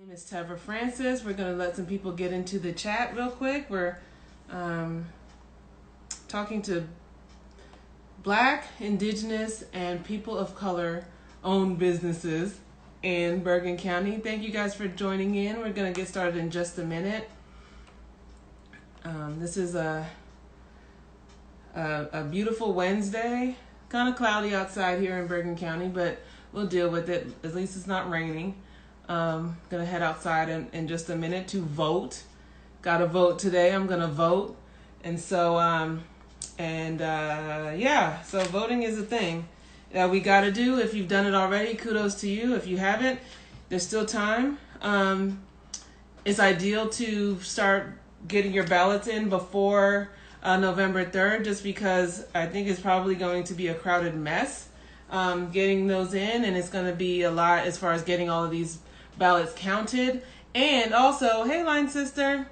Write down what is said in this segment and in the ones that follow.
My name is Tevra Francis. We're going to let some people get into the chat real quick. We're talking to Black, Indigenous, and people of color owned businesses in Bergen County. Thank you guys for joining in. We're going to get started in just a minute. This is a beautiful Wednesday. Kind of cloudy outside here in Bergen County, but we'll deal with it. At least it's not raining. Gonna head outside in just a minute to vote. Gotta vote today. I'm gonna vote. And so, yeah, so voting is a thing that we gotta do. If you've done it already, kudos to you. If you haven't, there's still time. It's ideal to start getting your ballots in before November 3rd, just because I think it's probably going to be a crowded mess getting those in, and it's going to be a lot as far as getting all of these ballots counted. And also, hey, line sister.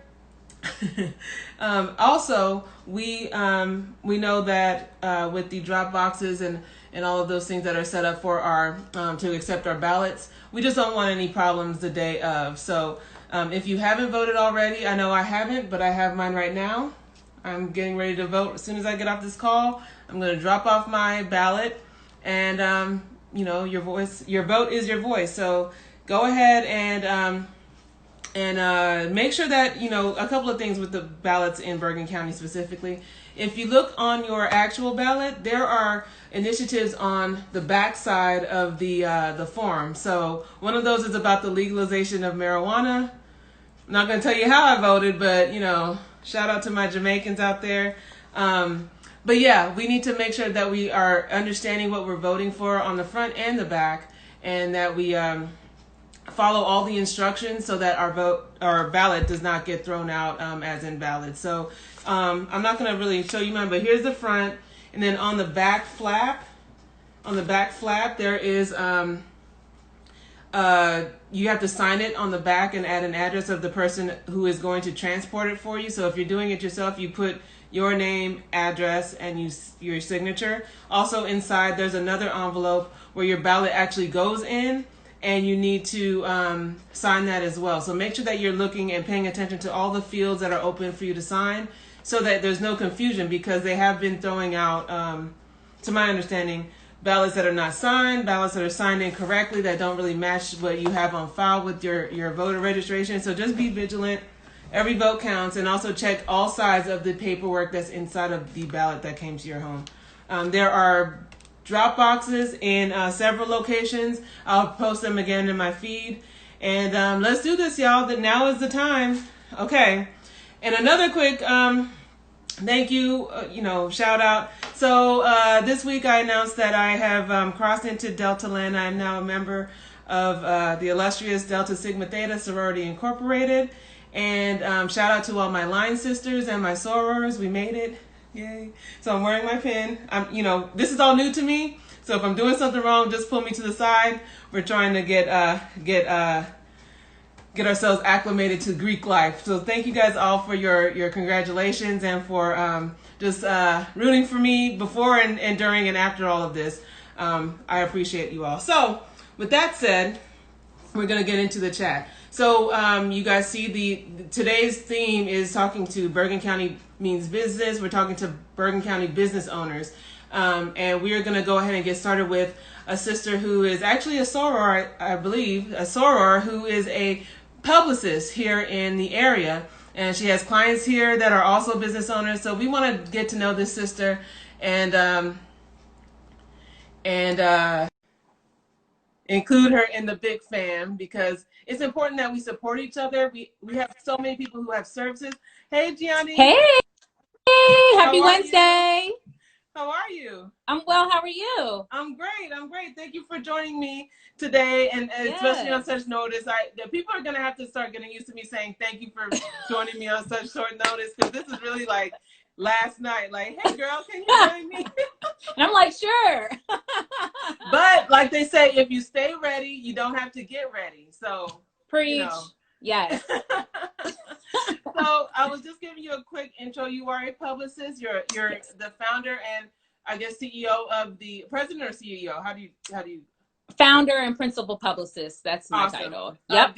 Also, we know that with the drop boxes and all of those things that are set up for our to accept our ballots, we just don't want any problems the day of. So if you haven't voted already, I know I haven't, but I have mine right now. I'm getting ready to vote. As soon as I get off this call, I'm going to drop off my ballot, and you know, your vote is your voice. So go ahead and make sure that, you know, a couple of things with the ballots in Bergen County specifically. If you look on your actual ballot, there are initiatives on the back side of the form. So one of those is about the legalization of marijuana. I'm not going to tell you how I voted, but, you know, shout out to my Jamaicans out there. But yeah, we need to make sure that we are understanding what we're voting for on the front and the back, and that we follow all the instructions so that our ballot does not get thrown out as invalid. So I'm not going to really show you mine, but here's the front, and then on the back flap, there is you have to sign it on the back and add an address of the person who is going to transport it for you. So if you're doing it yourself, you put your name, address, and your signature. Also inside, there's another envelope where your ballot actually goes in, and you need to sign that as well. So make sure that you're looking and paying attention to all the fields that are open for you to sign, so that there's no confusion, because they have been throwing out, to my understanding, ballots that are not signed, ballots that are signed incorrectly, that don't really match what you have on file with your voter registration. So just be vigilant. Every vote counts, and also check all sides of the paperwork that's inside of the ballot that came to your home. There are drop boxes in several locations. I'll post them again in my feed. And let's do this, y'all. That now is the time. Okay. And another quick thank you, shout out. So this week I announced that I have crossed into Delta Land. I'm now a member of the illustrious Delta Sigma Theta Sorority Incorporated. And shout out to all my line sisters and my sorors. We made it. Yay. So I'm wearing my pin. This is all new to me. So if I'm doing something wrong, just pull me to the side. We're trying to get ourselves acclimated to Greek life. So thank you guys all for your congratulations, and for just rooting for me before and during and after all of this. I appreciate you all. So with that said, we're going to get into the chat. So you guys see today's theme is talking to Bergen County Means Business. We're talking to Bergen County business owners. And we are going to go ahead and get started with a sister who is actually a soror, I believe, a soror who is a publicist here in the area. And she has clients here that are also business owners. So we want to get to know this sister and include her in the big fam, because it's important that we support each other. We have so many people who have services. Hey, Gianni. Hey, happy Wednesday. How are you? I'm well. How are you? I'm great. Thank you for joining me today, and especially on such notice. The people are going to have to start getting used to me saying thank you for joining me on such short notice, because this is really like last night. Like, hey, girl, can you join me? And I'm like, sure. But like they say, if you stay ready, you don't have to get ready. So preach. Yes. So I was just giving you a quick intro. You are a publicist. You're yes. The founder and I guess CEO of the president or CEO. How do you? Founder and principal publicist. That's my title. Yep.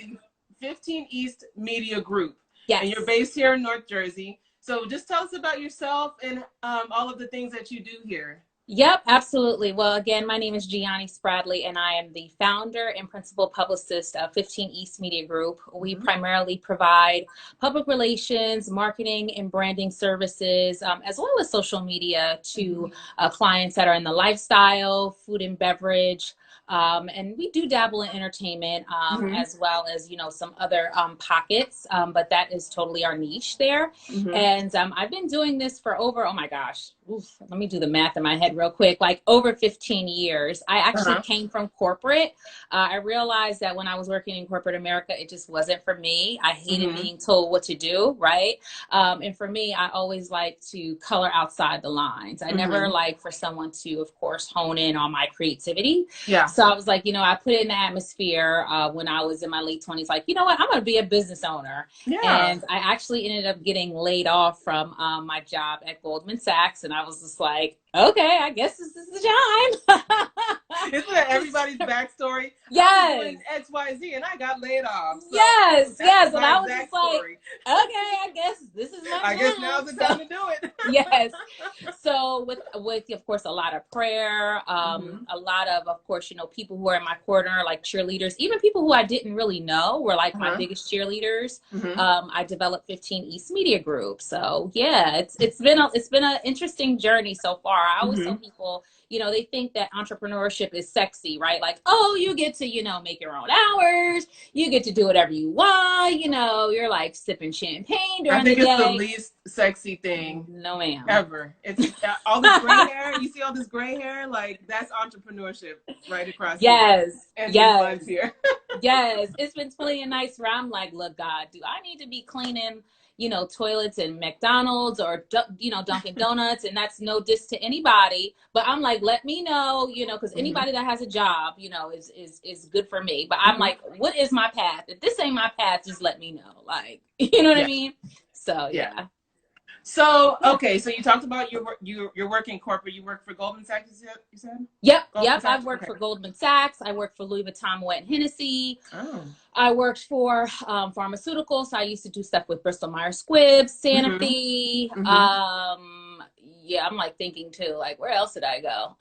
15 East Media Group. Yes. And you're based here in North Jersey. So just tell us about yourself and all of the things that you do here. Yep, absolutely. Well, again, my name is Gianni Spradley, and I am the founder and principal publicist of 15 East Media Group. We primarily provide public relations, marketing, and branding services, as well as social media to clients that are in the lifestyle, food and beverage, and we do dabble in entertainment, as well as, you know, some other pockets, but that is totally our niche there. And I've been doing this for over, oh my gosh, let me do the math in my head real quick, like over 15 years. I actually came from corporate. I realized that when I was working in corporate America, it just wasn't for me. I hated being told what to do, right? And for me, I always like to color outside the lines. I never like for someone to, of course, hone in on my creativity. Yeah. So I was like, you know, I put it in the atmosphere when I was in my late 20s, like, you know what, I'm going to be a business owner. Yeah. And I actually ended up getting laid off from my job at Goldman Sachs. And I was just like, okay, I guess this is the time. Isn't that everybody's backstory? Yes. I was doing X, Y, Z, and I got laid off. So yes. And I was just story. like, okay, I guess this is my I guess now's the time to do it. Yes. So with of course a lot of prayer, a lot of course, you know, people who are in my corner, like cheerleaders, even people who I didn't really know were like my biggest cheerleaders. I developed 15 East Media Group. So yeah, it's been an interesting journey so far. I always tell people, you know, they think that entrepreneurship is sexy, right? Like, oh, you get to, you know, make your own hours. You get to do whatever you want. You know, you're like sipping champagne during the day. I think it's the least sexy thing. No, ma'am. Ever. It's all this gray hair. You see all this gray hair? Like, that's entrepreneurship right across lives here. Yes. It's been plenty of nights where I'm like, look, God, do I need to be cleaning, you know, toilets in McDonald's or, you know, Dunkin' Donuts? And that's no diss to anybody, but I'm like, let me know, you know, because anybody that has a job, you know, is good for me. But I'm like, what is my path? If this ain't my path, just let me know. Like, you know what I mean? So, yeah. So, okay. So you talked about your work in corporate. You work for Goldman Sachs, you said? Yep. I've worked for Goldman Sachs. I worked for Louis Vuitton, Moet Hennessy. Oh. I worked for pharmaceuticals. So I used to do stuff with Bristol Myers Squibb, Sanofi. Yeah, I'm like thinking too, like, where else did I go?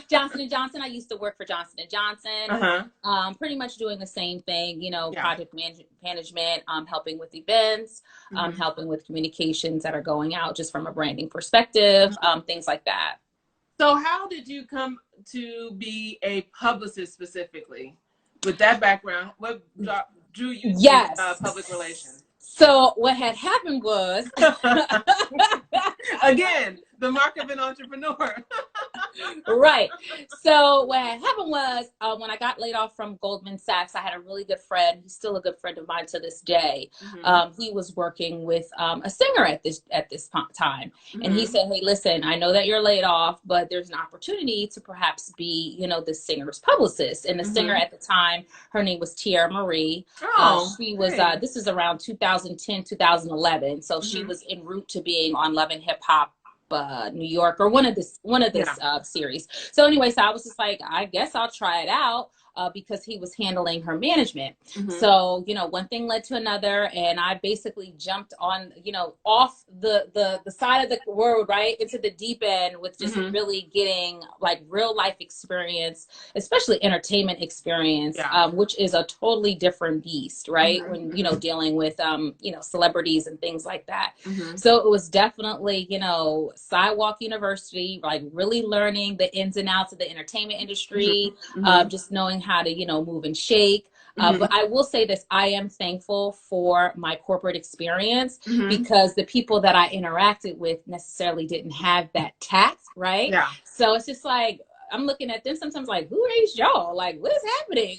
Johnson & Johnson. I used to work for Johnson & Johnson. Pretty much doing the same thing, you know, project management, helping with events, helping with communications that are going out just from a branding perspective, things like that. So how did you come to be a publicist specifically? With that background, what drew you to public relations? So what had happened was, again, the mark of an entrepreneur. Right. So what had happened was when I got laid off from Goldman Sachs, I had a really good friend. He's still a good friend of mine to this day. He was working with a singer at this time. And he said, hey, listen, I know that you're laid off, but there's an opportunity to perhaps be, you know, the singer's publicist. And the singer at the time, her name was Tierra Marie. She was, this is around 2010, 2011. So she was en route to being on Love and Hip Hop New York, or one of this series. So anyway, so I was just like, I guess I'll try it out. Because he was handling her management. So, you know, one thing led to another, and I basically jumped on, you know, off the side of the road, right, into the deep end with just really getting like real life experience, especially entertainment experience, which is a totally different beast, right? When, you know, dealing with, you know, celebrities and things like that. So it was definitely, you know, sidewalk university, like really learning the ins and outs of the entertainment industry, just knowing how to, you know, move and shake. But I will say this, I am thankful for my corporate experience because the people that I interacted with necessarily didn't have that tact, right? Yeah. So it's just like, I'm looking at them sometimes like, who raised y'all? Like, what is happening?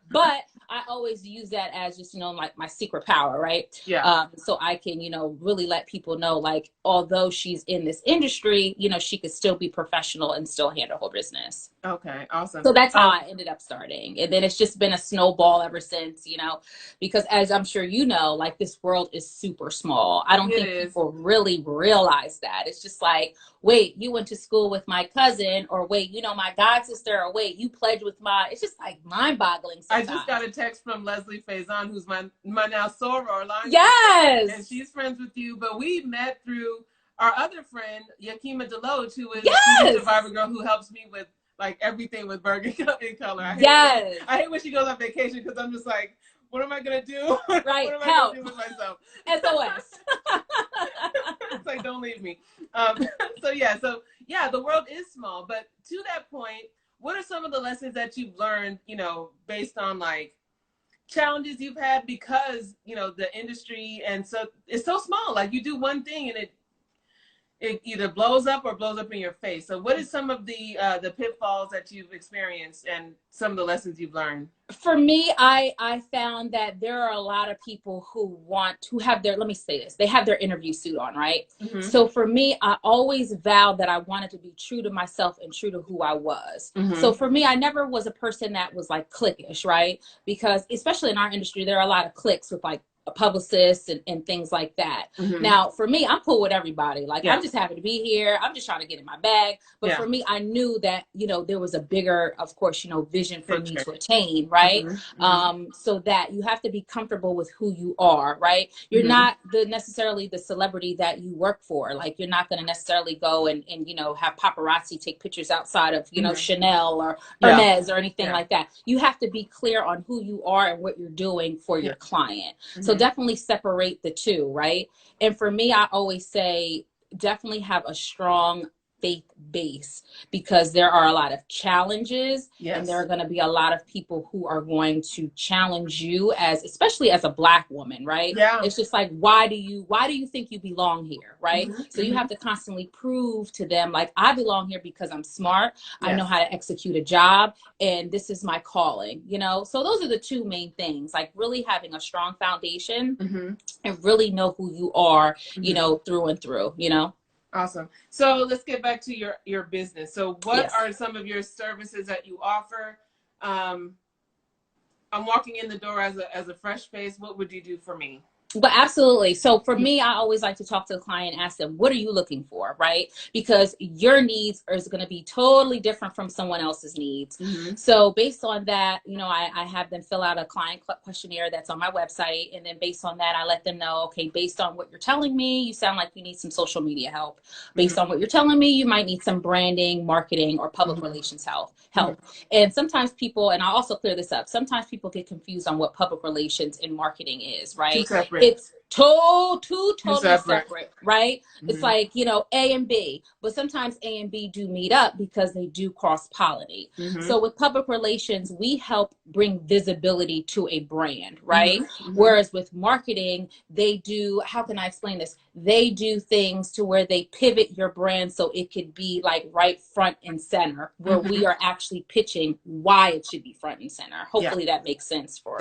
But I always use that as just, you know, like my secret power, right? Yeah. So I can, you know, really let people know, like, although she's in this industry, you know, she could still be professional and still handle her business. Okay, awesome. So that's how I ended up starting. And then it's just been a snowball ever since, you know, because as I'm sure you know, like this world is super small. I don't think people really realize that. It's just like wait, you went to school with my cousin, or wait, you know, my god sister, or wait, you pledged with my, it's just like mind boggling sometimes. I just got a text from Leslie Faison, who's my now soror line. Yes. And she's friends with you, but we met through our other friend, Yakima Deloge, who is yes. a Survivor girl who helps me with like everything with Bergen in color. I hate when she goes on vacation because I'm just like, what am I gonna do? Right, what am I help. gonna do with myself? SOS. It's like, don't leave me. So yeah, the world is small, but to that point, what are some of the lessons that you've learned, you know, based on like challenges you've had because, you know, the industry and so it's so small. Like you do one thing and it either blows up or blows up in your face. So what is some of the pitfalls that you've experienced and some of the lessons you've learned? For me, I found that there are a lot of people who have their, let me say this, they have their interview suit on, right? Mm-hmm. So for me, I always vowed that I wanted to be true to myself and true to who I was. Mm-hmm. So for me, I never was a person that was like cliquish, right? Because especially in our industry, there are a lot of cliques with like a publicist and things like that. Mm-hmm. Now, for me, I'm cool with everybody. Like, I'm just happy to be here. I'm just trying to get in my bag. But for me, I knew that, you know, there was a bigger, of course, you know, vision for me to attain, right? Mm-hmm. So that you have to be comfortable with who you are, right? You're not necessarily the celebrity that you work for. Like, you're not going to necessarily go and, you know, have paparazzi take pictures outside of, you know, Chanel or Hermes or anything like that. You have to be clear on who you are and what you're doing for your client. So definitely separate the two, right? And for me, I always say definitely have a strong faith base, because there are a lot of challenges and there are going to be a lot of people who are going to challenge you, especially as a Black woman, right? Yeah. It's just like, why do you think you belong here, right? Mm-hmm. So you have to constantly prove to them, like, I belong here because I'm smart, I know how to execute a job, and this is my calling, you know? So those are the two main things, like really having a strong foundation and really know who you are, you know, through and through, you know? Awesome. So let's get back to your business. So what are some of your services that you offer? I'm walking in the door as a fresh face. What would you do for me? But absolutely. So for me, I always like to talk to the client and ask them, what are you looking for, right? Because your needs are going to be totally different from someone else's needs. Mm-hmm. So based on that, you know, I have them fill out a client questionnaire that's on my website. And then based on that, I let them know, okay, based on what you're telling me, you sound like you need some social media help. Based on what you're telling me, you might need some branding, marketing, or public relations help. And sometimes people, and I'll also clear this up, sometimes people get confused on what public relations and marketing is, right? It's totally separate, right? It's like, you know, A and B, but sometimes A and B do meet up because they do cross-pollinate. So with public relations, we help bring visibility to a brand, right? Whereas with marketing, they do, how can I explain this? They do things to where they pivot your brand so it could be like right front and center, where we are actually pitching why it should be front and center. Hopefully that makes sense for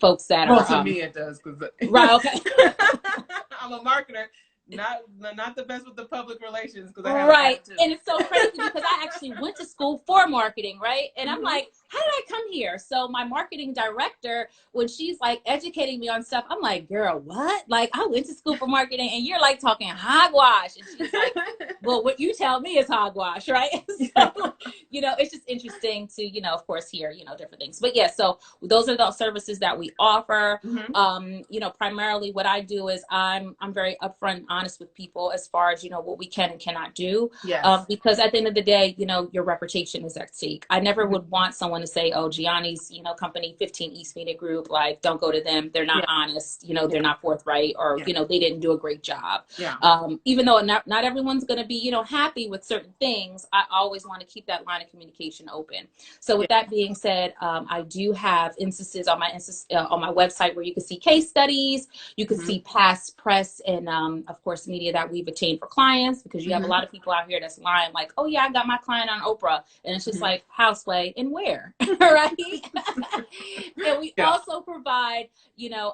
folks that are. To me, it does. Right, okay. I'm a marketer, not the best with the public relations. Right. And it's so crazy because I actually went to school for marketing, right? And I'm like, how did I come here? So my marketing director, when she's like educating me on stuff, I'm like, girl, what? Like, I went to school for marketing and you're like talking hogwash. And she's like, well, what you tell me is hogwash, right? So, you know, it's just interesting to, you know, of course, hear, you know, different things. But yeah, so those are the services that we offer. You know, primarily what I do is I'm very upfront and honest with people as far as, you know, what we can and cannot do. Because at the end of the day, you know, your reputation is at stake. I never would want someone to say, oh, Gianni's, you know, company 15 East Media Group, like, don't go to them. They're not honest, you know, they're not forthright, or, you know, they didn't do a great job. Even though not everyone's going to be, you know, happy with certain things, I always want to keep that line of communication open. So with that being said, I do have instances on my website where you can see case studies, you can see past press and, of course, media that we've attained for clients, because you have a lot of people out here that's lying like, oh yeah, I got my client on Oprah, and it's just like, houseway and where? Right? And we also provide, you know,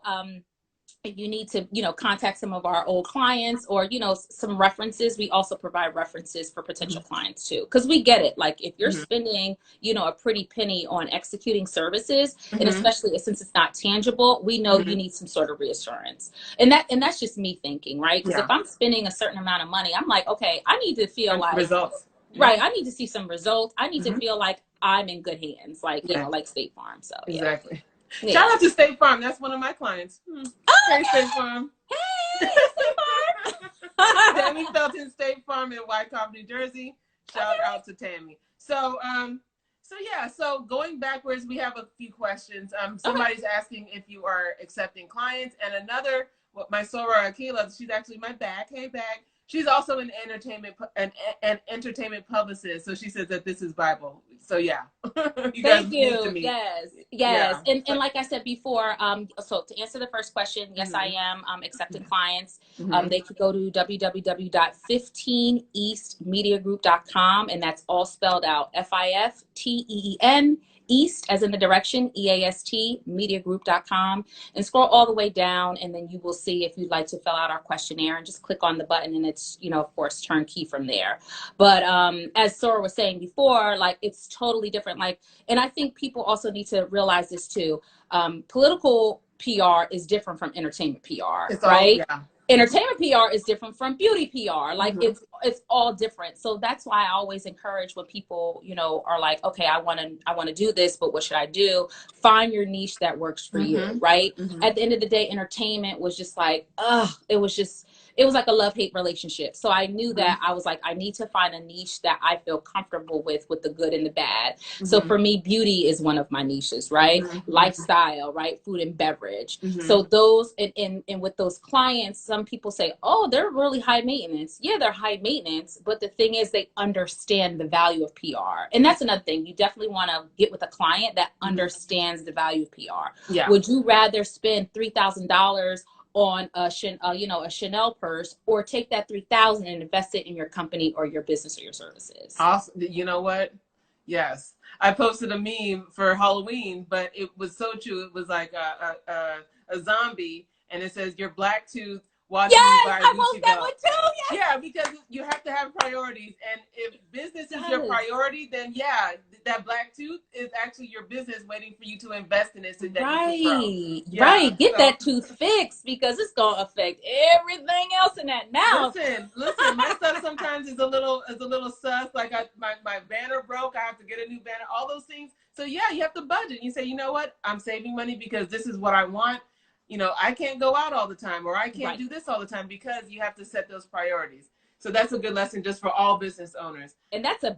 if you need to, contact some of our old clients or, some references, we also provide references for potential clients too. Because we get it. Like if you're spending, a pretty penny on executing services, and especially since it's not tangible, we know you need some sort of reassurance. And that's just me thinking, right? Because if I'm spending a certain amount of money, I'm like, okay, I need to feel like results. Right. I need to see some results. I need to feel like I'm in good hands, like, like State Farm. So exactly. Yeah. Shout out to State Farm. That's one of my clients. Hey, State Farm. Hey, State Farm. Tammy Felton, State Farm in Wyckoff, New Jersey. Shout out to Tammy. So going backwards, we have a few questions. Somebody's asking if you are accepting clients, and another, my soror Akila, she's actually my back. Hey, back. She's also an entertainment publicist, so she says that this is Bible. So yeah, Thank you. Yes. And like I said before, so to answer the first question, yes, I am accepting clients. They could go to www.15eastmediagroup.com, and that's all spelled out: FIFTEEN. East, as in the direction, EAST, mediagroup.com, and scroll all the way down, and then you will see if you'd like to fill out our questionnaire, and just click on the button, and it's, of course, turnkey from there. But as Sora was saying before, like, it's totally different. Like, and I think people also need to realize this too. Political PR is different from entertainment PR, right? Entertainment PR is different from beauty PR. Like it's all different. So that's why I always encourage when people, are like, okay, I want to do this, but what should I do? Find your niche that works for you, right? At the end of the day, entertainment was just like, it was like a love-hate relationship. So I knew that I was like, I need to find a niche that I feel comfortable with the good and the bad. So for me, beauty is one of my niches, right? Lifestyle, right? Food and beverage. So those, and with those clients, some people say, oh, they're really high maintenance. Yeah, they're high maintenance. But the thing is, they understand the value of PR. And that's another thing. You definitely want to get with a client that understands the value of PR. Yeah. Would you rather spend $3,000 on a Chanel purse, or take that $3,000 and invest it in your company or your business or your services? Awesome. You know what? Yes. I posted a meme for Halloween, but it was so true. It was like a zombie, and it says, your black tooth watching you buy I posted that one too. Yes. Yeah, because you have to have priorities, and if business is your priority, then yeah, that black tooth is actually your business waiting for you to invest in it so that you can grow. Yeah, Get that tooth fixed, because it's gonna affect everything else in that mouth. Listen, my stuff sometimes is a little sus. Like my banner broke, I have to get a new banner, all those things. So yeah, you have to budget. You say, you know what, I'm saving money because this is what I want. I can't go out all the time, or I can't do this all the time, because you have to set those priorities. So that's a good lesson just for all business owners. And that's a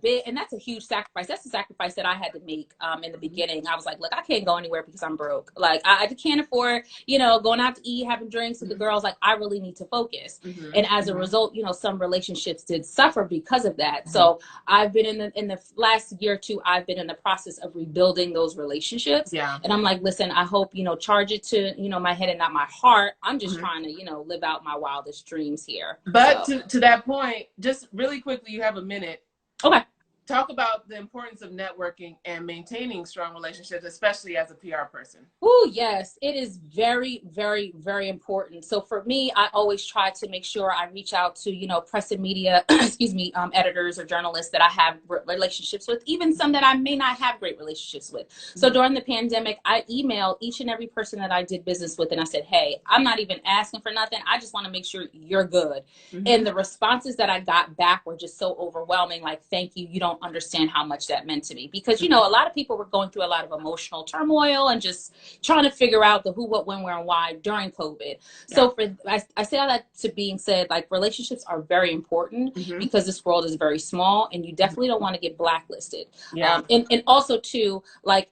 huge sacrifice. That's a sacrifice that I had to make in the beginning. I was like, look, I can't go anywhere because I'm broke. Like I can't afford, going out to eat, having drinks with the girls. Like I really need to focus. And as a result, some relationships did suffer because of that. So I've been in the last year or two, I've been in the process of rebuilding those relationships. Yeah. And I'm like, listen, I hope, charge it to, my head and not my heart. I'm just trying to, live out my wildest dreams here. But to that point, just really quickly, you have a minute. Okay. Talk about the importance of networking and maintaining strong relationships, especially as a PR person. Oh, yes. It is very, very, very important. So for me, I always try to make sure I reach out to, press and media, editors or journalists that I have relationships with, even some that I may not have great relationships with. So during the pandemic, I emailed each and every person that I did business with, and I said, hey, I'm not even asking for nothing. I just want to make sure you're good. And the responses that I got back were just so overwhelming. Like, thank you. You don't understand how much that meant to me, because a lot of people were going through a lot of emotional turmoil and just trying to figure out the who, what, when, where, and why during COVID. So I say all that to being said, like, relationships are very important because this world is very small, and you definitely don't want to get blacklisted. And also too, like,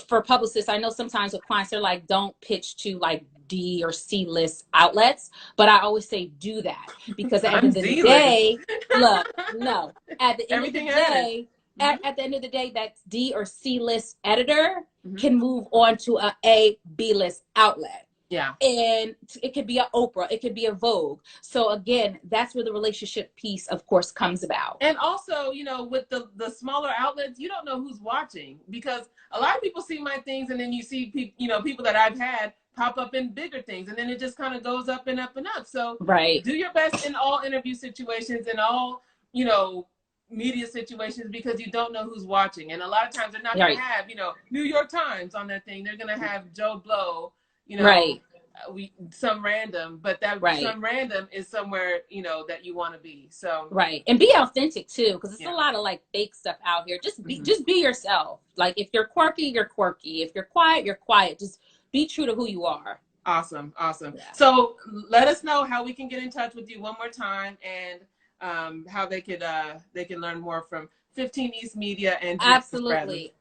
for publicists, I know sometimes with clients, they're like, don't pitch to like D or C list outlets, but I always say do that, because at the end of the day, look, no, at the end of the day, at the end of the day, that D or C list editor can move on to a B list outlet. Yeah. And it could be a Oprah, it could be a Vogue. So again, that's where the relationship piece, of course, comes about. And also, you know, with the smaller outlets, you don't know who's watching, because a lot of people see my things and then you see people, you know, people that I've had pop up in bigger things, and then it just kind of goes up and up and up. So do your best in all interview situations and all, you know, media situations, because you don't know who's watching. And a lot of times they're not going to have, you know, New York Times on their thing. They're going to have Joe Blow, you know, some random, but that some random is somewhere, you know, that you want to be. So and be authentic too, because it's a lot of like fake stuff out here. Just be yourself. Like if you're quirky, you're quirky. If you're quiet, you're quiet. Just be true to who you are. Awesome. So let us know how we can get in touch with you one more time, and how they can learn more from 15 East Media and Absolutely.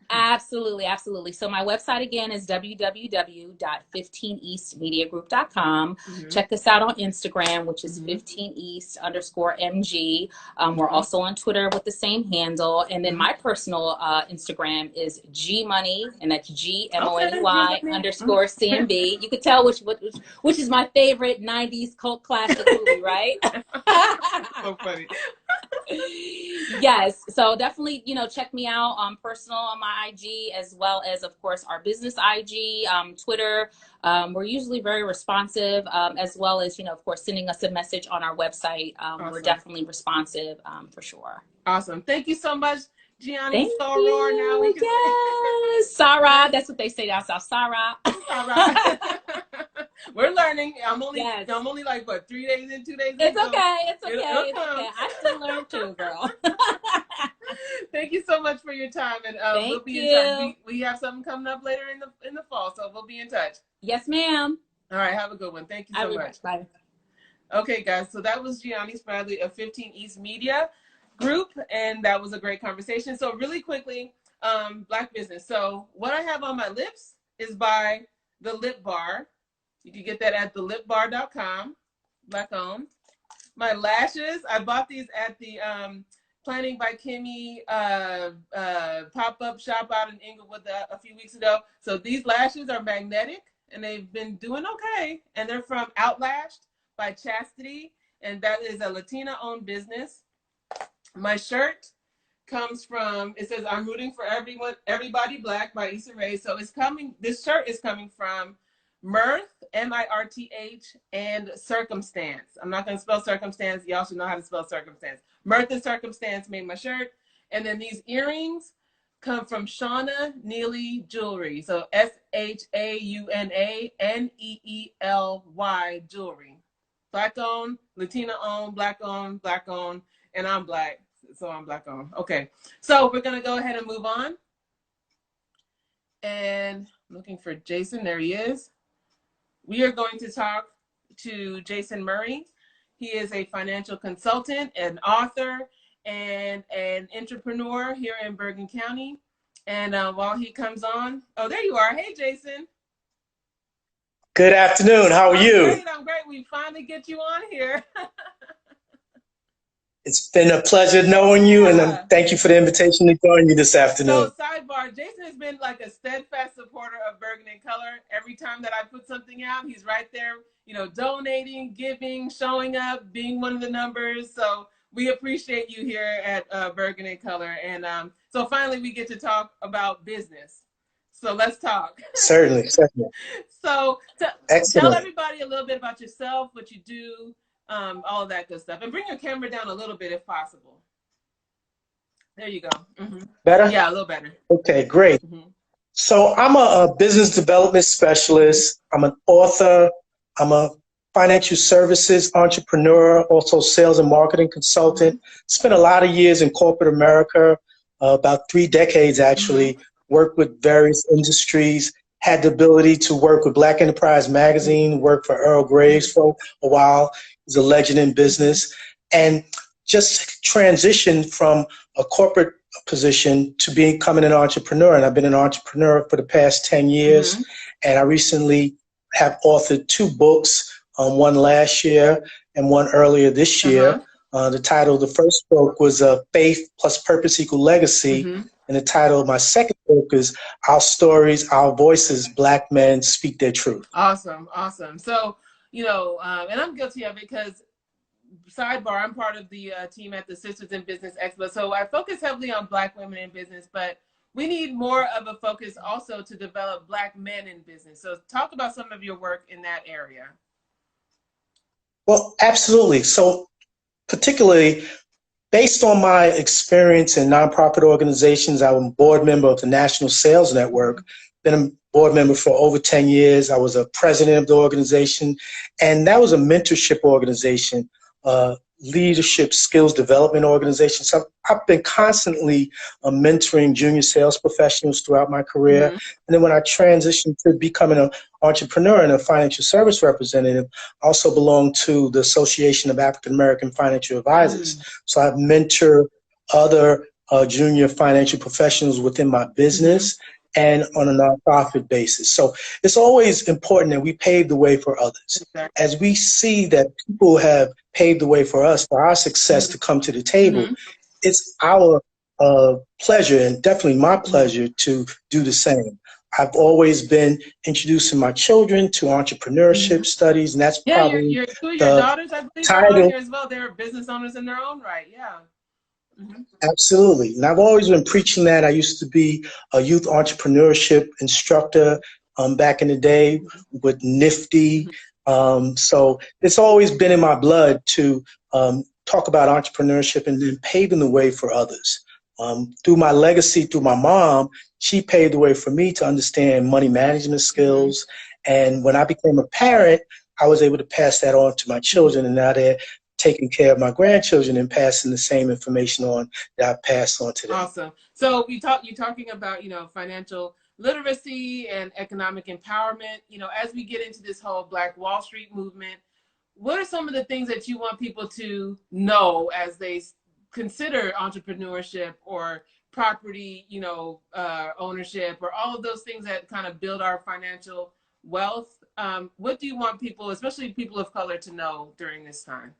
So my website again is www.15eastmediagroup.com. Check us out on Instagram, which is 15east_MG. We're also on Twitter with the same handle. And then my personal Instagram is gmoney, and that's GMONEY_CMB. You could tell which is my favorite 90s cult classic movie, right? So funny. Yes, so definitely, you know, check me out on personal on my IG, as well as of course our business IG, Twitter. We're usually very responsive, as well as, you know, of course, sending us a message on our website. We're definitely responsive, for sure. Awesome. Thank you so much, Gianni. Thank you. Now we can Sarah, that's what they say down south. Sarah. We're learning. I'm only like, what, 3 days in, 2 days in? It's okay. It's okay. I still learn too, girl. Thank you so much for your time, and we'll be in touch. We have something coming up later in the fall, so we'll be in touch. Yes, ma'am. All right, have a good one. Thank you so much. Bye. Okay, guys, so that was Gianni Spradley of 15 East Media Group, and that was a great conversation. So really quickly, Black business. So what I have on my lips is by The Lip Bar. You can get that at thelipbar.com, Black owned. My lashes, I bought these at the Planning by Kimmy pop-up shop out in Inglewood a few weeks ago. So these lashes are magnetic, and they've been doing okay. And they're from Outlashed by Chastity, and that is a Latina-owned business. My shirt comes from, it says, I'm rooting for everybody Black by Issa Rae. So this shirt is coming from Mirth, M-I-R-T-H, and Circumstance. I'm not going to spell circumstance. Y'all should know how to spell circumstance. Mirth and Circumstance made my shirt. And then these earrings come from Shauna Neely Jewelry. So SHAUNANEELY Jewelry. Black owned, Latina owned, Black owned, and I'm Black. So I'm Black owned. Okay. So we're going to go ahead and move on. And I'm looking for Jason. There he is. We are going to talk to Jason Murray. He is a financial consultant, an author, and an entrepreneur here in Bergen County. And while he comes on, oh, there you are. Hey, Jason. Good afternoon. How are you? I'm great. We finally get you on here. It's been a pleasure knowing you, and thank you for the invitation to join you this afternoon. So, sidebar, Jason has been like a steadfast supporter of Bergen in Color. Every time that I put something out, he's right there, you know, donating, giving, showing up, being one of the numbers. So we appreciate you here at Bergen in Color. And so finally we get to talk about business. So let's talk. Certainly. So tell everybody a little bit about yourself, what you do, all of that good stuff. And bring your camera down a little bit if possible. There you go. Better? Yeah, a little better. Okay, great. So I'm a business development specialist. I'm an author. I'm a financial services entrepreneur, also sales and marketing consultant. Spent a lot of years in corporate America, about 3 decades actually, worked with various industries, had the ability to work with Black Enterprise Magazine, worked for Earl Graves for a while. He's a legend in business, and just transitioned from a corporate position to becoming an entrepreneur. And I've been an entrepreneur for the past 10 years. And I recently have authored 2 books, one last year and one earlier this year. The title of the first book was Faith plus Purpose equal Legacy. And And the title of my second book is Our Stories, Our Voices, Black Men Speak Their Truth. Awesome, awesome. So, you know, and I'm guilty of it because, sidebar, I'm part of the team at the Sisters in Business Expo. So I focus heavily on Black women in business, but we need more of a focus also to develop Black men in business. So talk about some of your work in that area. Well, absolutely. So particularly based on my experience in nonprofit organizations, I'm a board member of the National Sales Network, been a board member for over 10 years. I was a president of the organization, and that was a mentorship organization, leadership skills development organization. So I've been constantly mentoring junior sales professionals throughout my career. And then when I transitioned to becoming an entrepreneur and a financial service representative, I also belong to the Association of African American Financial Advisors. So I mentor other junior financial professionals within my business and on a nonprofit basis. So it's always important that we pave the way for others. As we see that people have paved the way for us, for our success to come to the table, it's our pleasure, and definitely my pleasure, to do the same. I've always been introducing my children to entrepreneurship studies, and that's probably your two of your daughters, I believe, are on here as well. They're business owners in their own right. Yeah. Absolutely. And I've always been preaching that. I used to be a youth entrepreneurship instructor back in the day with Nifty. So it's always been in my blood to talk about entrepreneurship and then paving the way for others. Through my legacy, through my mom, she paved the way for me to understand money management skills. And when I became a parent, I was able to pass that on to my children, and now they're taking care of my grandchildren and passing the same information on that I passed on to them. Awesome. So you're talking about, you know, financial literacy and economic empowerment. You know, as we get into this whole Black Wall Street movement, what are some of the things that you want people to know as they consider entrepreneurship or property, you know, ownership, or all of those things that kind of build our financial wealth? What do you want people, especially people of color, to know during this time?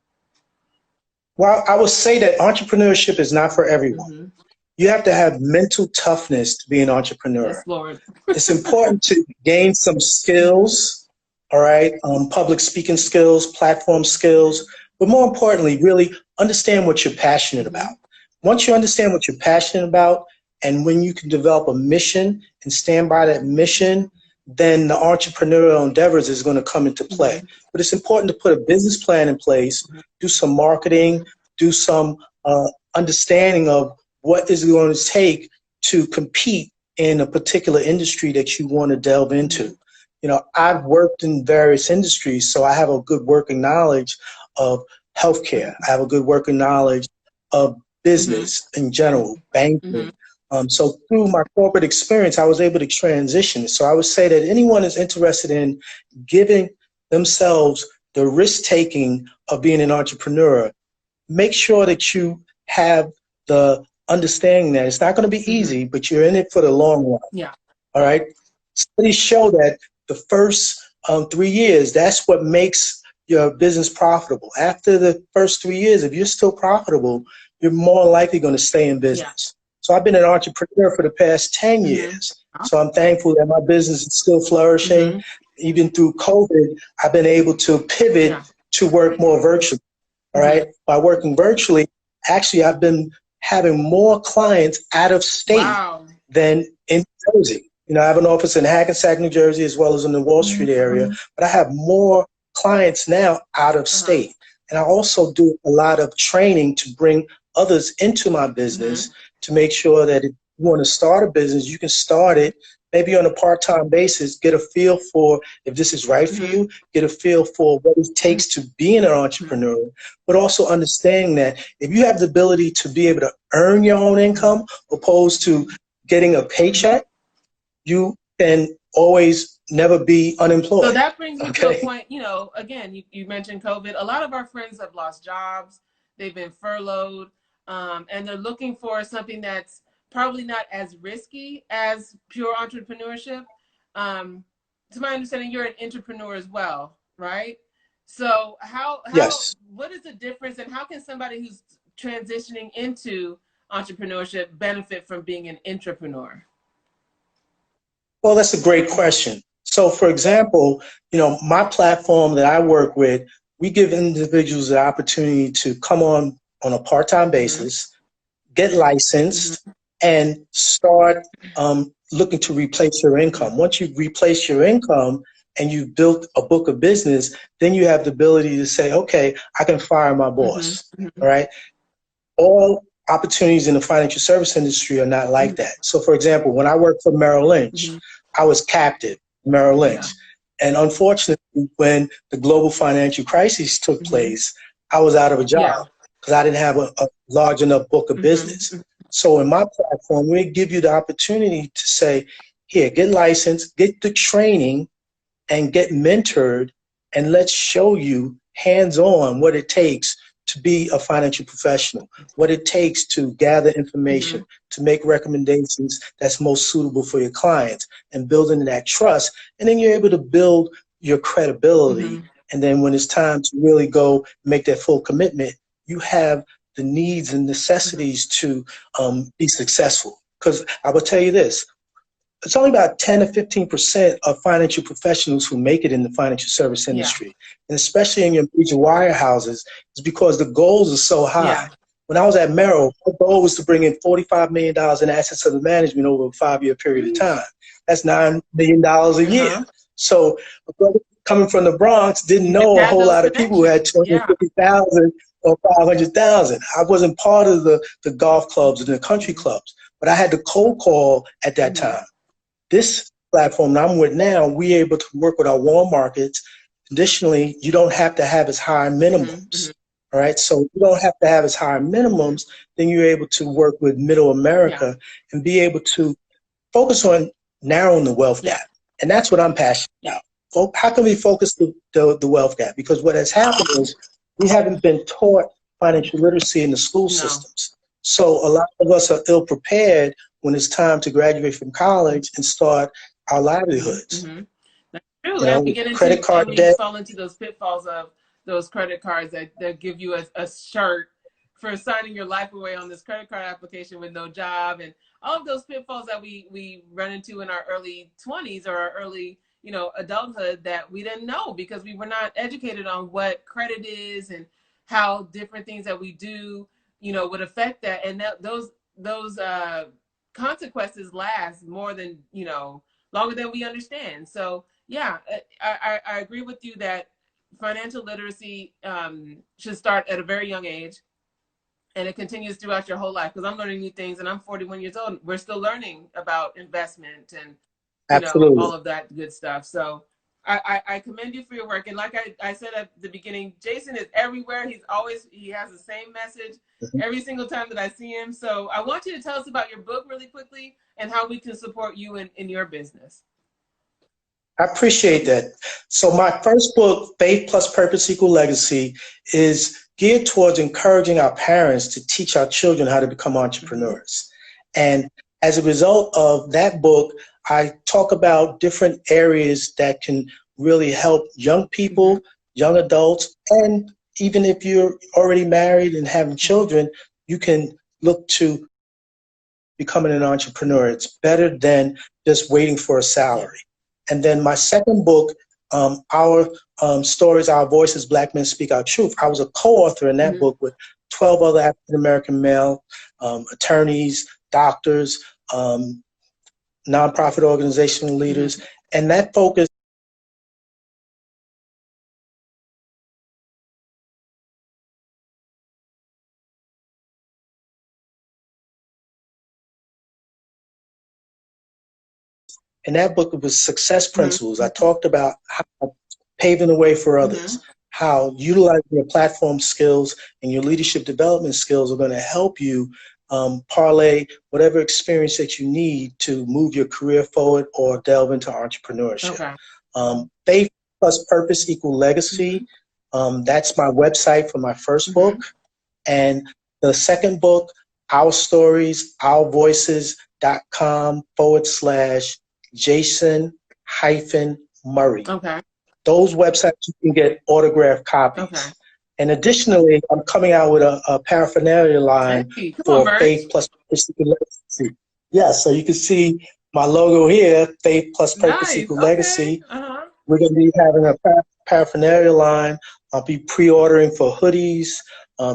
Well, I would say that entrepreneurship is not for everyone. You have to have mental toughness to be an entrepreneur. Yes, Lord. It's important to gain some skills, all right, public speaking skills, platform skills, but more importantly, really understand what you're passionate about. Once you understand what you're passionate about, and when you can develop a mission and stand by that mission, then the entrepreneurial endeavors is going to come into play. But it's important to put a business plan in place, do some marketing, do some understanding of what is going to take to compete in a particular industry that you want to delve into. You know, I've worked in various industries, so I have a good working knowledge of healthcare. I have a good working knowledge of business in general, banking. So through my corporate experience, I was able to transition. So I would say that anyone is interested in giving themselves the risk-taking of being an entrepreneur, make sure that you have the understanding that it's not going to be easy, but you're in it for the long run. Yeah. All right. Studies show that the first 3 years, that's what makes your business profitable. After the first 3 years, if you're still profitable, you're more likely going to stay in business. So I've been an entrepreneur for the past 10 years. So I'm thankful that my business is still flourishing. Even through COVID, I've been able to pivot to work more virtually. All right. By working virtually, actually, I've been having more clients out of state than in Jersey. You know, I have an office in Hackensack, New Jersey, as well as in the Wall Street area, but I have more clients now out of state. And I also do a lot of training to bring others into my business to make sure that if you want to start a business, you can start it maybe on a part-time basis, get a feel for if this is right for you, get a feel for what it takes to be an entrepreneur, but also understanding that if you have the ability to be able to earn your own income opposed to getting a paycheck, you can always never be unemployed. So that brings me to a point, you know, again, you mentioned COVID. A lot of our friends have lost jobs. They've been furloughed, and they're looking for something that's probably not as risky as pure entrepreneurship. To my understanding, you're an entrepreneur as well, right? So how yes. What is the difference, and how can somebody who's transitioning into entrepreneurship benefit from being an intrapreneur? Well, that's a great question. So, for example, my platform that I work with, we give individuals the opportunity to come on a part-time basis, get licensed, and start looking to replace your income. Once you replace your income and you've built a book of business, then you have the ability to say, okay, I can fire my boss, all right? All opportunities in the financial service industry are not like that. So, for example, when I worked for Merrill Lynch, I was captive, Merrill Lynch. And unfortunately, when the global financial crisis took place, I was out of a job because I didn't have a large enough book of business. So in my platform, we give you the opportunity to say, here, get licensed, get the training, and get mentored, and let's show you hands-on what it takes to be a financial professional, what it takes to gather information, to make recommendations that's most suitable for your clients, and building that trust. And then you're able to build your credibility. And then when it's time to really go make that full commitment, you have the needs and necessities to be successful. Because I will tell you this, it's only about 10 to 15% of financial professionals who make it in the financial service industry. And especially in your major wirehouses, it's because the goals are so high. When I was at Merrill, my goal was to bring in $45 million in assets under management over a 5-year period of time. That's $9 million a year. So a brother coming from the Bronx didn't know a whole lot of people who had 250,000 or 500,000. I wasn't part of the golf clubs and the country clubs, but I had to cold call at that time. This platform that I'm with now, we're able to work with our warm markets. Additionally, you don't have to have as high minimums. All right. So you don't have to have as high minimums, then you're able to work with middle America and be able to focus on narrowing the wealth gap. And that's what I'm passionate about. How can we focus the wealth gap? Because what has happened is we haven't been taught financial literacy in the school systems. So a lot of us are ill prepared when it's time to graduate from college and start our livelihoods. That's true. You know, and we get into credit card and debt. we fall into those pitfalls of those credit cards that give you a shirt for signing your life away on this credit card application with no job, and all of those pitfalls that we run into in our early 20s or our early adulthood that we didn't know because we were not educated on what credit is and how different things that we do would affect that, and those consequences last more than longer than we understand. So yeah, I agree with you that financial literacy should start at a very young age, and it continues throughout your whole life. Because I'm learning new things, and I'm 41 years old. We're still learning about investment and all of that good stuff. So I commend you for your work. And like I said at the beginning, Jason is everywhere. He has the same message every single time that I see him. So I want you to tell us about your book really quickly and how we can support you in your business. I appreciate that. So my first book, Faith Plus Purpose Equal Legacy, is geared towards encouraging our parents to teach our children how to become entrepreneurs. And as a result of that book, I talk about different areas that can really help young people, young adults, and even if you're already married and having children, you can look to becoming an entrepreneur. It's better than just waiting for a salary. And then my second book, Our Stories, Our Voices, Black Men Speak Our Truth, I was a co-author in that book with 12 other African-American male attorneys, doctors, nonprofit organizational leaders, and that focus in that book was success principles. I talked about how paving the way for others, how utilizing your platform skills and your leadership development skills are going to help you parlay whatever experience that you need to move your career forward or delve into entrepreneurship. Faith Plus Purpose Equal Legacy. That's my website for my first book. And the second book, Our Stories, Our Voices.com/Jason-Murray. Those websites you can get autographed copies. And additionally, I'm coming out with a paraphernalia line Hey, come on, for merch. faith plus purpose equal legacy. Yes, so you can see my logo here, faith plus purpose Nice. equal Okay. legacy. We're going to be having a paraphernalia line. I'll be pre-ordering for hoodies,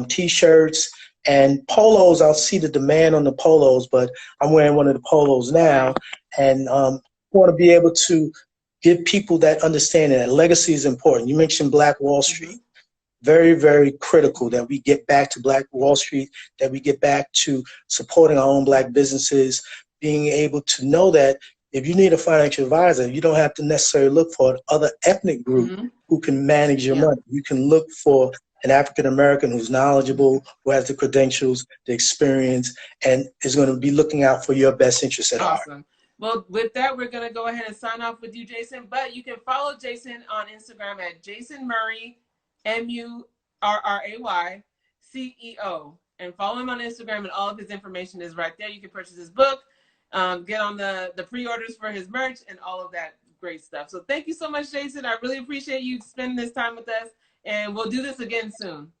T-shirts, and polos. I'll see the demand on the polos, but I'm wearing one of the polos now. And want to be able to give people that understanding that legacy is important. You mentioned Black Wall Street. Very, very critical that we get back to Black Wall Street, that we get back to supporting our own Black businesses, being able to know that if you need a financial advisor, you don't have to necessarily look for other ethnic group who can manage your money. You can look for an African American who's knowledgeable, who has the credentials, the experience, and is going to be looking out for your best interest at heart. Awesome. Well, with that, we're going to go ahead and sign off with you, Jason. But you can follow Jason on Instagram at Jason Murray, MURRAY CEO, and follow him on Instagram, and all of his information is right there. You can purchase his book, get on the pre-orders for his merch, and all of that great stuff. So thank you so much, Jason. I really appreciate you spending this time with us, and we'll do this again soon.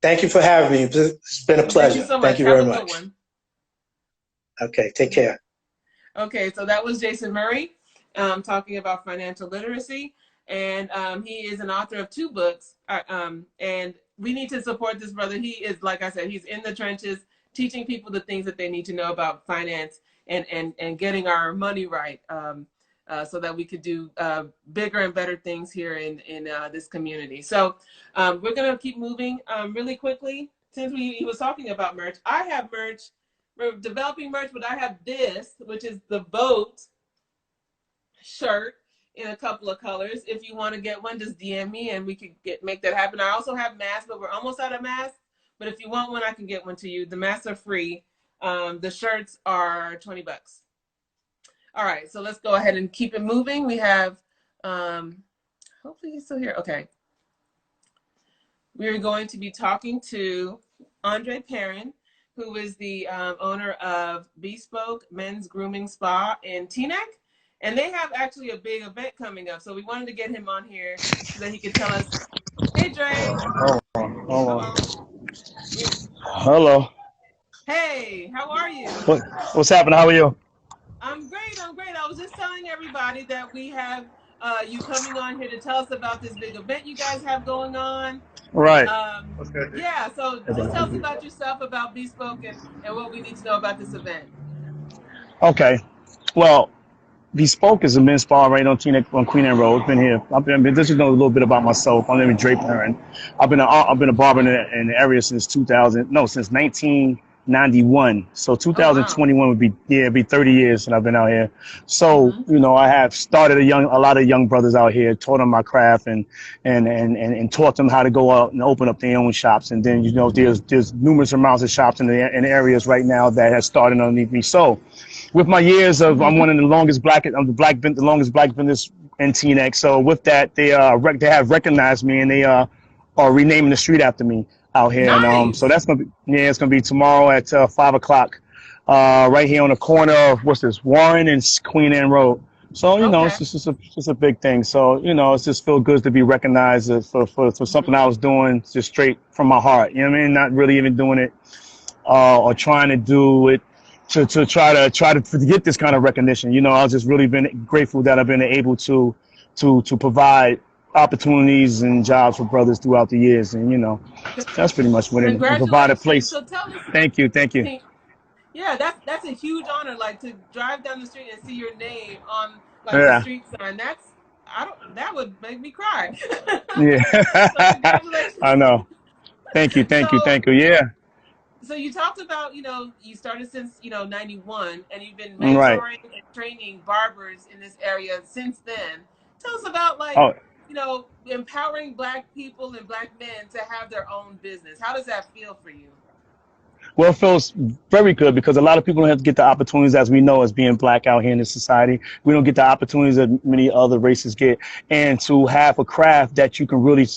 Thank you for having me. It's been a pleasure. Thank you so much. Thank you very much. Okay, take care. Okay, so that was Jason Murray talking about financial literacy. And he is an author of 2 books. And we need to support this brother. He is, like I said, he's in the trenches, teaching people the things that they need to know about finance and getting our money right, so that we could do bigger and better things here in this community. So we're going to keep moving really quickly. Since he was talking about merch, I have merch. We're developing merch, but I have this, which is the boat shirt in a couple of colors. If you want to get one, just DM me and we can make that happen. I also have masks, but we're almost out of masks. But if you want one, I can get one to you. The masks are free. The shirts are $20. All right, so let's go ahead and keep it moving. We have, hopefully he's still here. Okay. We're going to be talking to Andre Perrin, who is the owner of Bespoke Men's Grooming Spa in Teaneck. And they have actually a big event coming up. So we wanted to get him on here so that he could tell us, hey, Dre. Hold on. Hello. Hey, how are you? What's happening? How are you? I'm great. I was just telling everybody that we have you coming on here to tell us about this big event you guys have going on. Right. Yeah, so just tell us about yourself, about Bespoke, and what we need to know about this event. Okay. Well, Bespoke is a men's spa right on Queen Anne Road. Been here. This is a little bit about myself. I'm named Dre Perrin. I've been a barber in the area since 1991. So 2021 would be 30 years since I've been out here. So I have started a lot of young brothers out here, taught them my craft and taught them how to go out and open up their own shops. And then there's numerous amounts of shops in the areas right now that have started underneath me. So with my years of, I'm one of the longest the longest black business in Teaneck. So with that, they have recognized me and they are renaming the street after me out here. Nice. And so that's it's gonna be tomorrow at 5:00, right here on the corner of Warren and Queen Anne Road. So it's just a big thing. So it's just feel good to be recognized for something I was doing just straight from my heart. You know what I mean? Not really even doing it or trying to do it to try to get this kind of recognition. I've just really been grateful that I've been able to provide opportunities and jobs for brothers throughout the years, and that's pretty much what it provide a place. So tell us, thank you. Yeah, that's a huge honor, like to drive down the street and see your name on the street sign. That would make me cry. Yeah. So congratulations. I know. Thank you. Yeah. So you talked about, you started since, 91, and you've been mentoring and training barbers in this area since then. Tell us about empowering Black people and Black men to have their own business. How does that feel for you? Well, it feels very good because a lot of people don't have to get the opportunities, as we know, as being Black out here in this society. We don't get the opportunities that many other races get, and to have a craft that you can really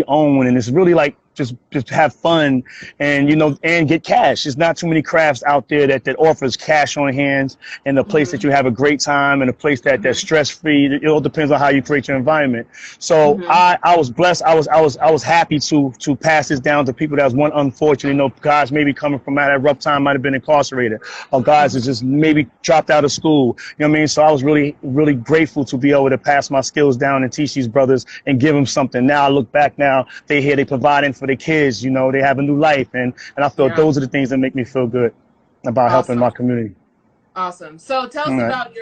own, and it's really like just have fun and, you know, and get cash. There's not too many crafts out there that offers cash on hands and a place that you have a great time and a place that's stress free. It all depends on how you create your environment. So I was blessed. I was happy to pass this down to people that was one unfortunate, you know, guys maybe coming from out of rough time, might have been incarcerated, or guys that just maybe dropped out of school. You know what I mean? So I was really, really grateful to be able to pass my skills down and teach these brothers and give them something. Now I look back now, they here, they providing for their kids, you know, they have a new life. And I feel those are the things that make me feel good about helping my community. Awesome. So tell us about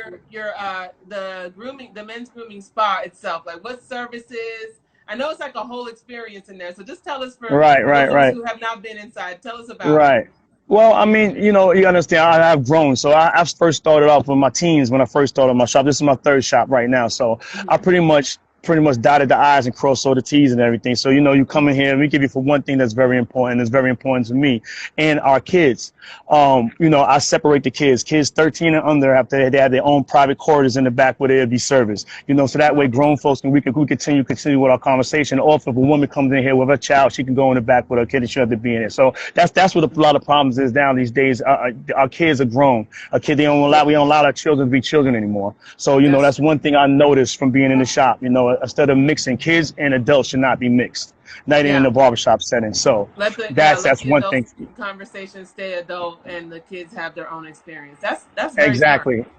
the men's grooming spa itself. Like what services? I know it's like a whole experience in there. So just tell us for those who have not been inside. Tell us about it. Well, I mean, you know, you understand, I've grown. So I first started off with my teens when I first started my shop. This is my third shop right now. So I pretty much dotted the I's and crossed all the T's and everything. So, you know, you come in here and we give you for one thing that's very important. It's very important to me and our kids. You know, I separate the kids 13 and under after they have their own private corridors in the back where they'll be serviced, you know, so that way grown folks we continue with our conversation. Or if a woman comes in here with a child, she can go in the back with her kid and she doesn't have to be in it. So that's what a lot of problems is down these days. Our kids are grown. We don't allow our children to be children anymore. So, you know, that's one thing I noticed from being in the shop, you know, instead of mixing, kids and adults should not be mixed, not even in the barbershop setting. So that's one thing. Conversations stay adult and the kids have their own experience. That's very exactly smart.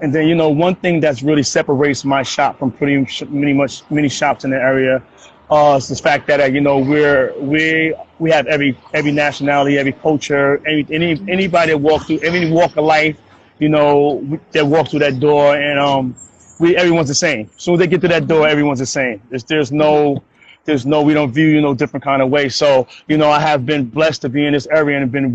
And then, you know, one thing that really separates my shop from many shops in the area is the fact that, you know, we have every nationality, every culture, anybody that walks through, every walk of life, you know, that walk through that door, and everyone's the same. As soon as they get to that door, everyone's the same. There's no, we don't view you no different kind of way. So, you know, I have been blessed to be in this area and been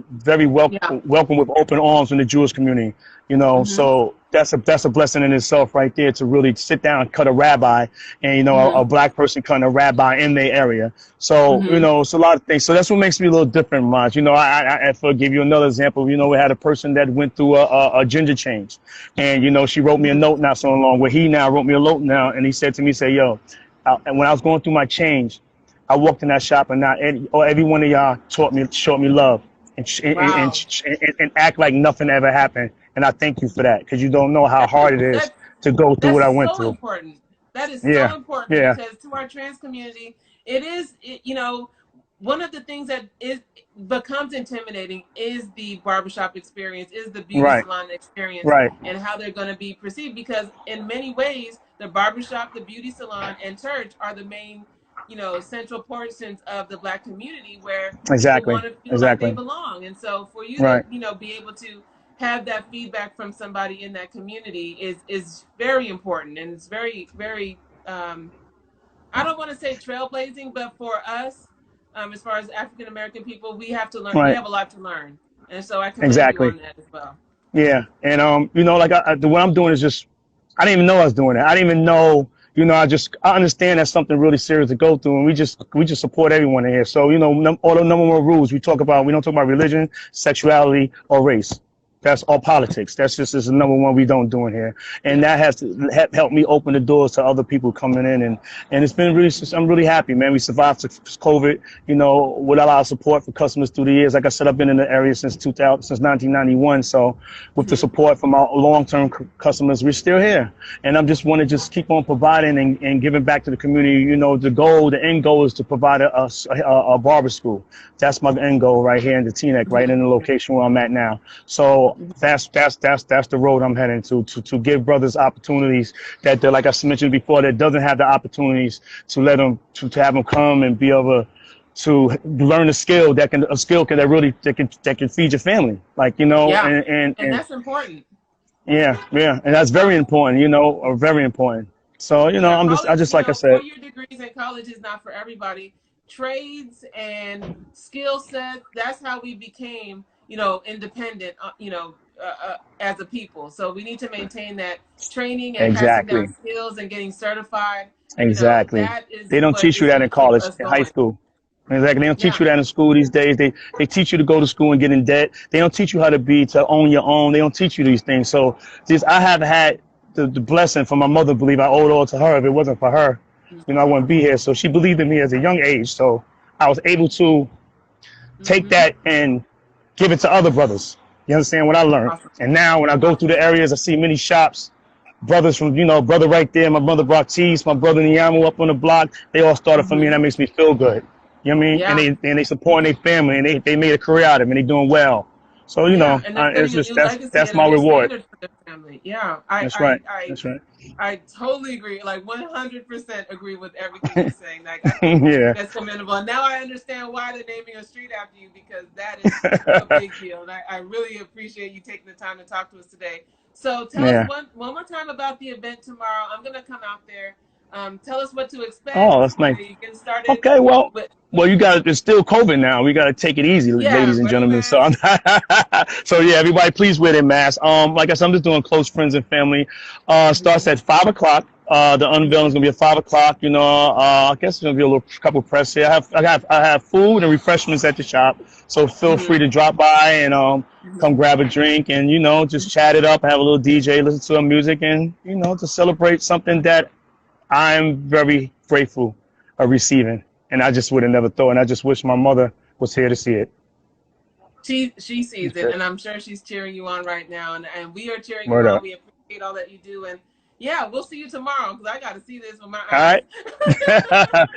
very welcome with open arms in the Jewish community, you know. So that's a blessing in itself right there, to really sit down and cut a rabbi and, you know, a black person cutting a rabbi in their area. So, you know, it's a lot of things. So that's what makes me a little different, Maj. You know, I give you another example. You know, we had a person that went through a gender change, and, you know, she wrote me a note not so long where he now wrote me a note now, and he said to me, yo, and when I was going through my change, I walked in that shop and every one of y'all showed me love and act like nothing ever happened. And I thank you for that, because you don't know how hard it is to go through what I went through. Important. That is so important, because to our trans community, you know, one of the things that becomes intimidating is the barbershop experience, is the beauty salon experience, and how they're going to be perceived. Because in many ways, the barbershop, the beauty salon, and church are the main, you know, central portions of the Black community where people want to feel like they belong. And so for you to, you know, be able to have that feedback from somebody in that community is very important, and it's very, very I don't want to say trailblazing, but for us, as far as African American people, we have to learn. We have a lot to learn, and so I commend you on that as well. Yeah, and you know, like what I'm doing is just, I didn't even know I was doing it. I didn't even know. You know, I understand that's something really serious to go through, and we just support everyone in here. So, you know, all the number one rules we don't talk about religion, sexuality, or race. That's all politics. That's just is the number one we don't do in here. And that has to help me open the doors to other people coming in. And it's been really, I'm really happy, man. We survived COVID, you know, with a lot of support from customers through the years. Like I said, I've been in the area since 1991. So with the support from our long-term customers, we're still here. And I just want to just keep on providing and giving back to the community. You know, the end goal is to provide a barber school. That's my end goal right here in the Teaneck, right in the location where I'm at now. So that's the road I'm heading to give brothers opportunities that, like I mentioned before, that doesn't have the opportunities, to let them to have them come and be able to learn a skill that can feed your family, like, you know. And that's important. Yeah, and that's very important, you know, very important. So, you know, I just like I said, 4-year degrees in college is not for everybody. Trades and skill sets, that's how we became, you know, independent, you know, as a people. So we need to maintain that training and passing down skills and getting certified. Exactly. You know, they don't teach you that in college, in high school. Exactly. They don't teach you that in school these days. They teach you to go to school and get in debt. They don't teach you how to own your own. They don't teach you these things. So I have had the blessing from my mother. Believe I owe it all to her. If it wasn't for her, you know, I wouldn't be here. So she believed in me as a young age. So I was able to take that and give it to other brothers. You understand what I learned? Awesome. And now when I go through the areas, I see many shops, brothers from, you know, brother right there, my brother Baptiste, my brother Niyamu up on the block, they all started for me, and that makes me feel good. You know what I mean? Yeah. And they support their family, and they made a career out of it, and they doing well. So, you know, and they're it's setting a just, new legacy that's and a my new reward. standard for their family. Yeah, That's right. That's right. I totally agree. Like 100% agree with everything you're saying. Like I think Yeah. that's commendable. And now I understand why they're naming a street after you, because that is a big deal. And I really appreciate you taking the time to talk to us today. So tell us one more time about the event tomorrow. I'm gonna come out there. Tell us what to expect. Oh, that's nice. You get started. Okay, well, you got it's still COVID now. We got to take it easy, ladies and gentlemen. So, so yeah, everybody, please wear their masks. Like I said, I'm just doing close friends and family. Starts at 5 o'clock. The unveiling is gonna be at 5 o'clock. You know, I guess there's gonna be a little couple press here. I have food and refreshments at the shop, so feel free to drop by and come grab a drink and, you know, just chat it up, have a little DJ, listen to some music, and, you know, to celebrate something that I'm very grateful of receiving. And I just would have never thought. And I just wish my mother was here to see it. She sees it, and I'm sure she's cheering you on right now. And we are cheering you on. We appreciate all that you do. And yeah, we'll see you tomorrow, because I got to see this with my eyes. All right.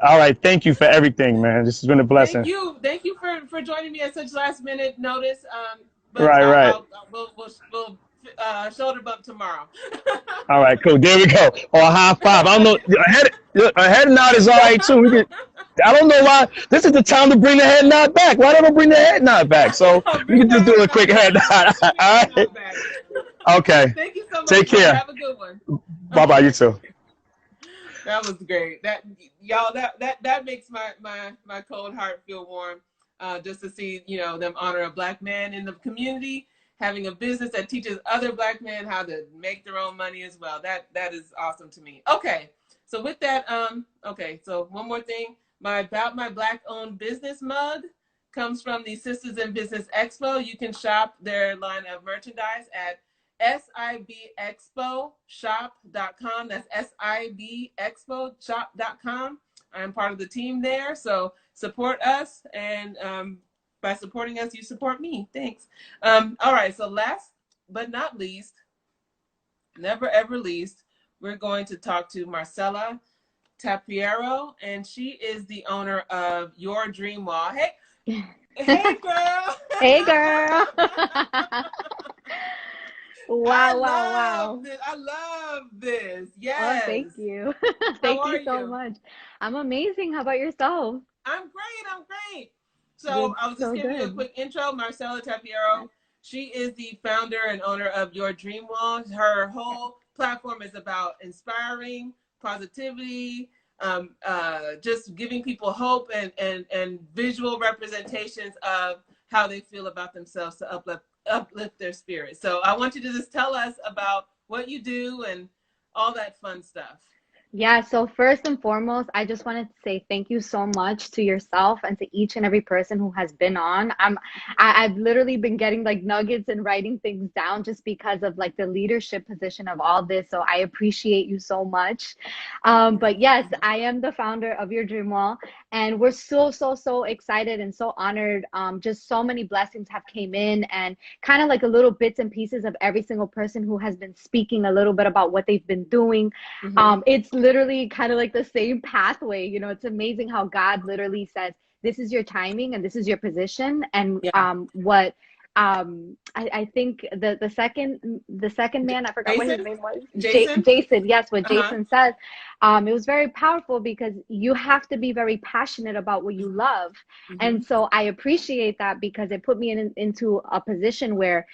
All right. Thank you for everything, man. This has been a blessing. Thank you for joining me at such last minute notice. But right. We'll shoulder bump tomorrow. All right, cool. There we go. Or a high five. I don't know. A head nod is all right too. I don't know why. This is the time to bring the head nod back. Why don't I bring the head nod back? So we can just do a quick head nod. All right. Okay. Thank you so much. Take care. Have a good one. Bye. You too. That was great. That makes my cold heart feel warm. Just to see, you know, them honor a Black man in the community, having a business that teaches other Black men how to make their own money as well. That is awesome to me. Okay, so with that, so one more thing. My About My Black Owned Business mug comes from the Sisters in Business Expo. You can shop their line of merchandise at sibexposhop.com. That's sibexposhop.com. I'm part of the team there, so support us, and by supporting us, you support me. Thanks. All right, so last but not least, never ever least, we're going to talk to Marcella Tapiero, and she is the owner of Your Dream Wall. Hey girl. Hey girl. Wow. I love this. Yes. Oh, thank you. Thank you so much. I'm amazing. How about yourself? I'm great. So I was just giving you a quick intro. Marcella Tapiero. She is the founder and owner of Your Dream Wall. Her whole platform is about inspiring positivity, just giving people hope and visual representations of how they feel about themselves to uplift their spirit. So I want you to just tell us about what you do and all that fun stuff. Yeah, so first and foremost, I just wanted to say thank you so much to yourself and to each and every person who has been on. I've literally been getting like nuggets and writing things down just because of like the leadership position of all this. So I appreciate you so much. But yes, I am the founder of Your Dream Wall, and we're so excited and so honored. Just so many blessings have came in, and kind of like a little bits and pieces of every single person who has been speaking a little bit about what they've been doing. It's literally kind of like the same pathway. You know, it's amazing how God literally says, this is your timing and this is your position. And I think the second man, I forgot what his name was. Jason. Yes, what Jason said. It was very powerful because you have to be very passionate about what you love. And so I appreciate that, because it put me into a position where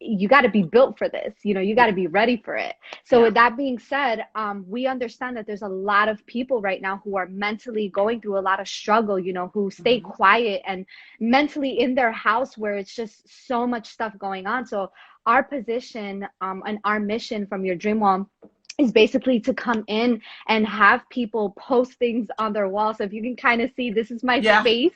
you got to be built for this, you know, you got to be ready for it. So with that being said, we understand that there's a lot of people right now who are mentally going through a lot of struggle, you know, who stay quiet and mentally in their house where it's just so much stuff going on. So our position and our mission from Your Dream Wall is basically to come in and have people post things on their wall. So if you can kind of see, this is my space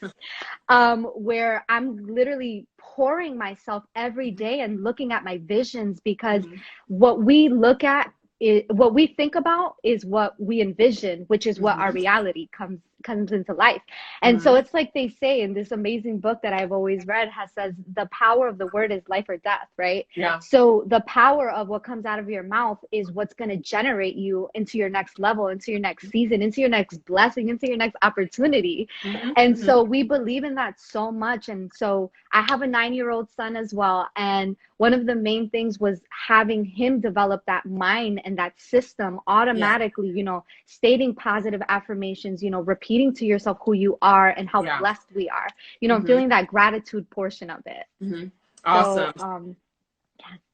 where I'm literally pouring myself every day and looking at my visions, because what we look at is what we think about is what we envision, which is what our reality comes into life. And so it's like they say in this amazing book that I've always read says the power of the word is life or death, right? Yeah. So the power of what comes out of your mouth is what's going to generate you into your next level, into your next season, into your next blessing, into your next opportunity. And so we believe in that so much. And so I have a 9-year-old son as well. And one of the main things was having him develop that mind and that system automatically, you know, stating positive affirmations, you know, repeating to yourself who you are and how blessed we are, you know, feeling that gratitude portion of it. Awesome.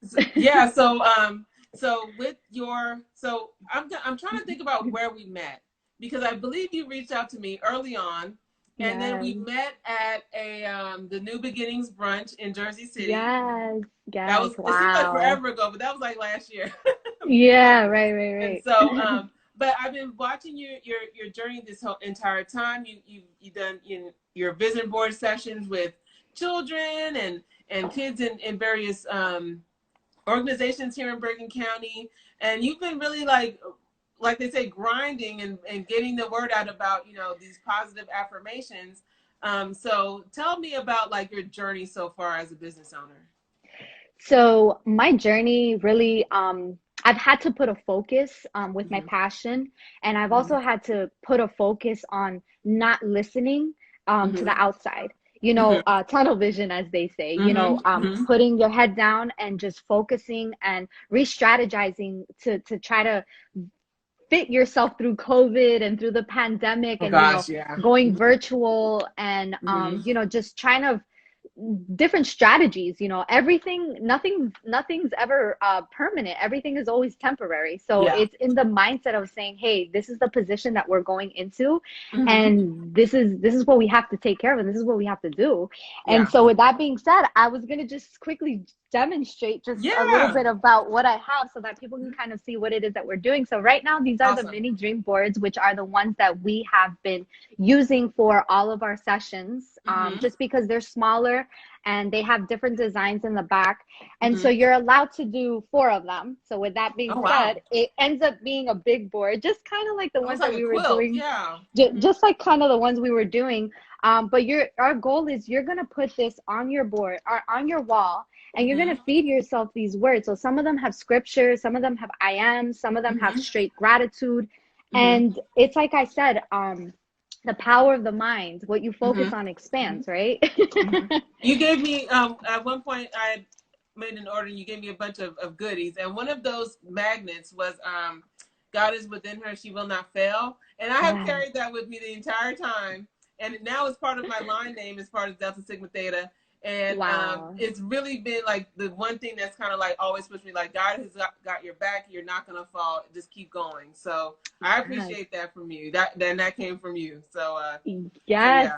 So, yeah. So with your, so I'm trying to think about where we met, because I believe you reached out to me early on, and then we met at the New Beginnings brunch in Jersey City. Yes. That was, it seemed like forever ago, but that was like last year. Yeah, right. And so, but I've been watching your journey this whole entire time. You've done your vision board sessions with children and kids in various organizations here in Bergen County, and you've been really like they say, grinding and getting the word out about, you know, these positive affirmations. So tell me about like your journey so far as a business owner. So my journey really, I've had to put a focus with my passion, and I've also had to put a focus on not listening to the outside. You know, tunnel vision, as they say, you know, putting your head down and just focusing and re-strategizing to try to fit yourself through COVID and through the pandemic, and going virtual, and you know, just trying to different strategies, you know, nothing's ever permanent. Everything is always temporary. So it's in the mindset of saying, hey, this is the position that we're going into, and this is what we have to take care of, and this is what we have to do. And so with that being said, I was going to just quickly demonstrate just a little bit about what I have so that people can kind of see what it is that we're doing. So right now, these are the mini dream boards, which are the ones that we have been using for all of our sessions, just because they're smaller and they have different designs in the back. And so you're allowed to do 4 of them. So with that being said, it ends up being a big board, just kind of like the ones that we were doing. Just like kind of the ones we were doing. But our goal is you're going to put this on your board or on your wall, and you're going to feed yourself these words. So some of them have scripture, some of them have I am, some of them have straight gratitude. And it's like I said, the power of the mind, what you focus on expands, right? You gave me, at one point I made an order and you gave me a bunch of goodies. And one of those magnets was, God is within her, she will not fail. And I have carried that with me the entire time. And now it's part of my line name as part of Delta Sigma Theta. And it's really been like the one thing that's kind of like always pushed me, like, God has got your back. You're not going to fall. Just keep going. So I appreciate that from you. That came from you. So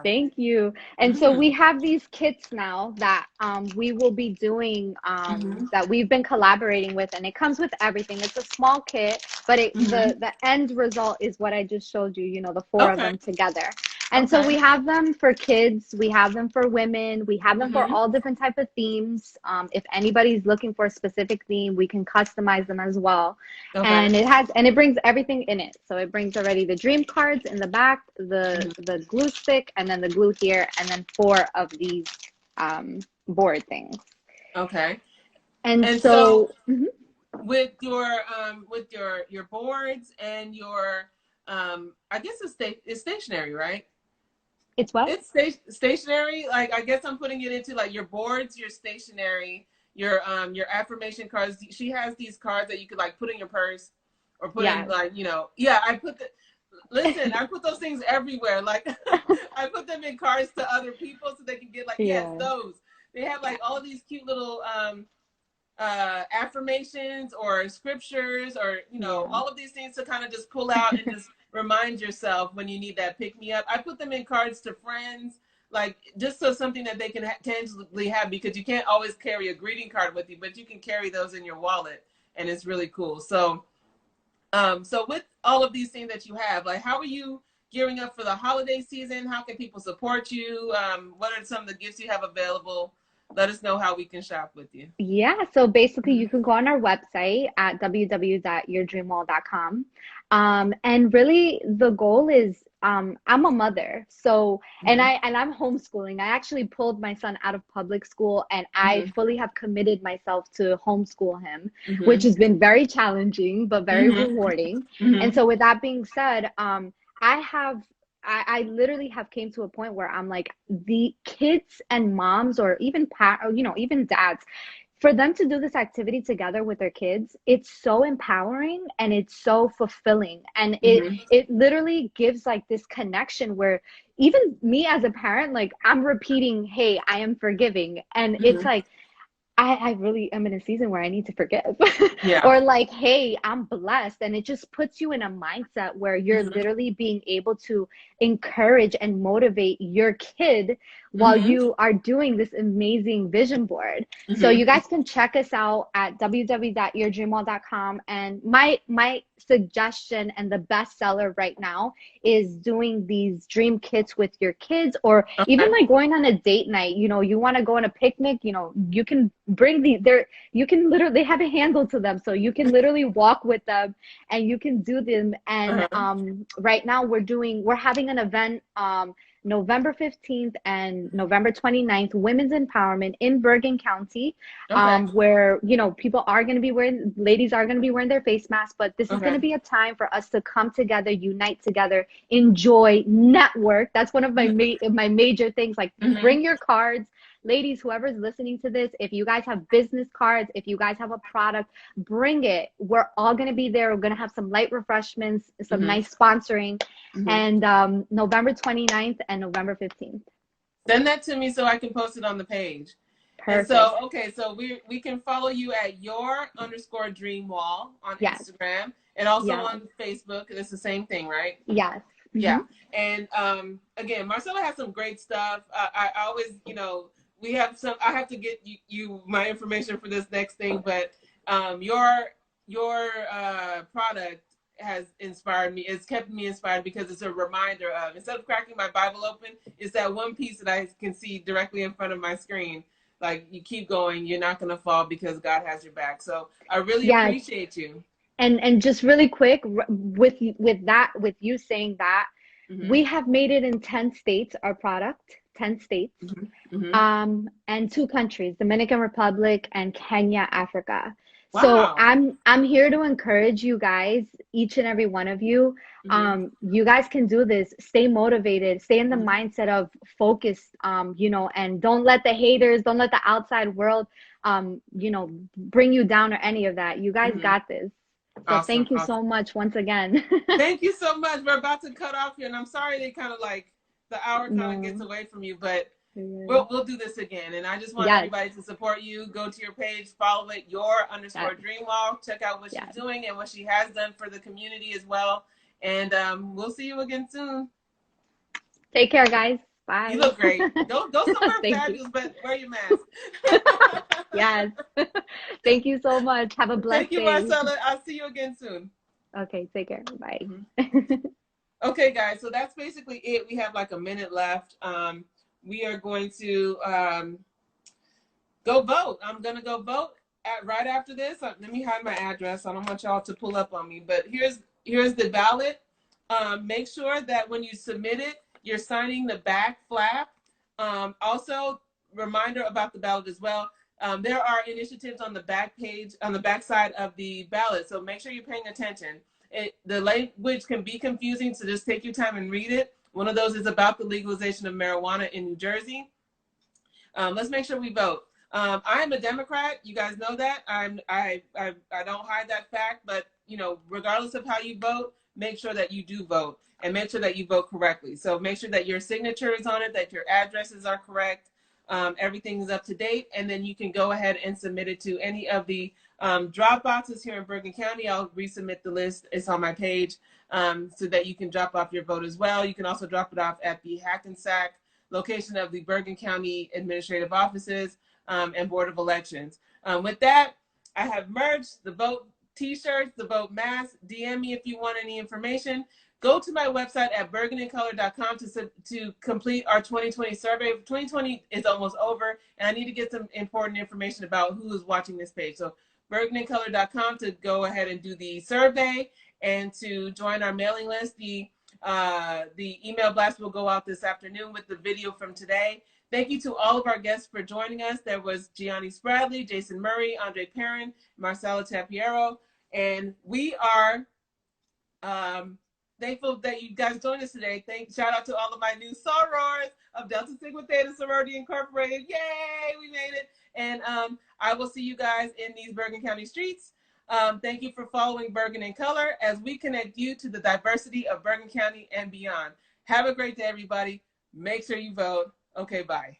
thank you. And so we have these kits now that we will be doing, that we've been collaborating with, and it comes with everything. It's a small kit, but the end result is what I just showed you, you know, the 4 of them together. And so we have them for kids, we have them for women, we have them for all different type of themes. If anybody's looking for a specific theme, we can customize them as well. And it brings everything in it. So it brings already the dream cards in the back, the glue stick, and then the glue here, and then 4 of these board things. And so with your boards and your I guess it's stationary, right? It's what? It's stationary. Like, I guess I'm putting it into like your boards, your stationary, your affirmation cards. She has these cards that you could like put in your purse or put in, like, you know, I put those things everywhere. Like I put them in cards to other people so they can get like, those. They have like all these cute little affirmations or scriptures or, you know, all of these things to kind of just pull out and just remind yourself when you need that pick me up. I put them in cards to friends, like just so something that they can tangibly have, because you can't always carry a greeting card with you, but you can carry those in your wallet, and it's really cool. So so with all of these things that you have, like, how are you gearing up for the holiday season? How can people support you? What are some of the gifts you have available? Let us know how we can shop with you. Yeah, so basically you can go on our website at www.yourdreamwall.com. And really the goal is I'm a mother. So, and I'm homeschooling. I actually pulled my son out of public school, and I fully have committed myself to homeschool him, which has been very challenging, but very rewarding. And so with that being said, I literally have came to a point where I'm like, the kids and moms, or even even dads, for them to do this activity together with their kids, it's so empowering and it's so fulfilling. And it literally gives like this connection where even me as a parent, like I'm repeating, hey, I am forgiving. And it's like, I really am in a season where I need to forgive. Or like, hey, I'm blessed. And it just puts you in a mindset where you're literally being able to encourage and motivate your kid while you are doing this amazing vision board. So you guys can check us out at www.yourdreamwall.com. And my suggestion and the best seller right now is doing these dream kits with your kids, or even like going on a date night. You know, you want to go on a picnic, you know, you can bring you can literally, they have a handle to them, so you can literally walk with them and you can do them. And right now we're having an event November 15th and November 29th, Women's Empowerment in Bergen County, where, you know, ladies are going to be wearing their face masks, but this is going to be a time for us to come together, unite together, enjoy, network. That's one of my major things. Like, bring your cards. Ladies, whoever's listening to this, if you guys have business cards, if you guys have a product, bring it. We're all going to be there. We're going to have some light refreshments, some nice sponsoring, and November 29th and November 15th. Send that to me so I can post it on the page. Perfect. And so, okay, so we can follow you at your_dreamwall on Instagram, and also on Facebook. It's the same thing, right? Yes. Yeah. And again, Marcella has some great stuff. I always, you know, we have some, I have to get you my information for this next thing, but your product has inspired me. It's kept me inspired because it's a reminder of, instead of cracking my Bible open, it's that one piece that I can see directly in front of my screen. Like, you keep going, you're not going to fall because God has your back. So I really appreciate you. And just really quick, with you saying that, we have made it in 10 states, our product, 10 states, and 2 countries, Dominican Republic and Kenya, Africa. Wow. So I'm here to encourage you guys, each and every one of you. You guys can do this. Stay motivated. Stay in the mindset of focused, you know, and don't let the haters, don't let the outside world, you know, bring you down or any of that. You guys got this. So awesome, thank you so much once again. Thank you so much. We're about to cut off here, and I'm sorry they kind of like, the hour kind of gets away from you, but we'll do this again. And I just want everybody to support you. Go to your page, follow it, your_dreamwall. Check out what she's doing and what she has done for the community as well. And we'll see you again soon. Take care, guys. Bye. You look great. Go somewhere fabulous, but wear your mask. Yes. Thank you so much. Have a blessed day. Thank you, Marcella. I'll see you again soon. Okay, take care. Bye. Okay, guys. So that's basically it. We have like a minute left. We are going to go vote. I'm going to go vote right after this. Let me hide my address. I don't want y'all to pull up on me, but here's the ballot. Make sure that when you submit it, you're signing the back flap. Also, reminder about the ballot as well. There are initiatives on the back page, on the back side of the ballot, so make sure you're paying attention. The language can be confusing, so just take your time and read it. One of those is about the legalization of marijuana in New Jersey. Let's make sure we vote. I am a Democrat. You guys know that. I don't hide that fact, but you know, regardless of how you vote, make sure that you do vote and make sure that you vote correctly. So make sure that your signature is on it, that your addresses are correct, everything is up to date, and then you can go ahead and submit it to any of the drop boxes here in Bergen County. I'll resubmit the list. It's on my page, so that you can drop off your vote as well. You can also drop it off at the Hackensack location of the Bergen County Administrative Offices and Board of Elections. With that, I have merged the vote t-shirts, the vote masks. DM me if you want any information. Go to my website at bergenandcolor.com to complete our 2020 survey. 2020 is almost over, and I need to get some important information about who is watching this page. So bergenandcolor.com to go ahead and do the survey and to join our mailing list. The The email blast will go out this afternoon with the video from today. Thank you to all of our guests for joining us. There was Gianni Spradley, Jason Murray, Andre Perrin, Marcelo Tapiero, and we are thankful that you guys joined us today. Shout out to all of my new sorors of Delta Sigma Theta Sorority Incorporated. Yay, we made it. And I will see you guys in these Bergen County streets. Thank you for following Bergen in Color as we connect you to the diversity of Bergen County and beyond. Have a great day, everybody. Make sure you vote. Okay, bye.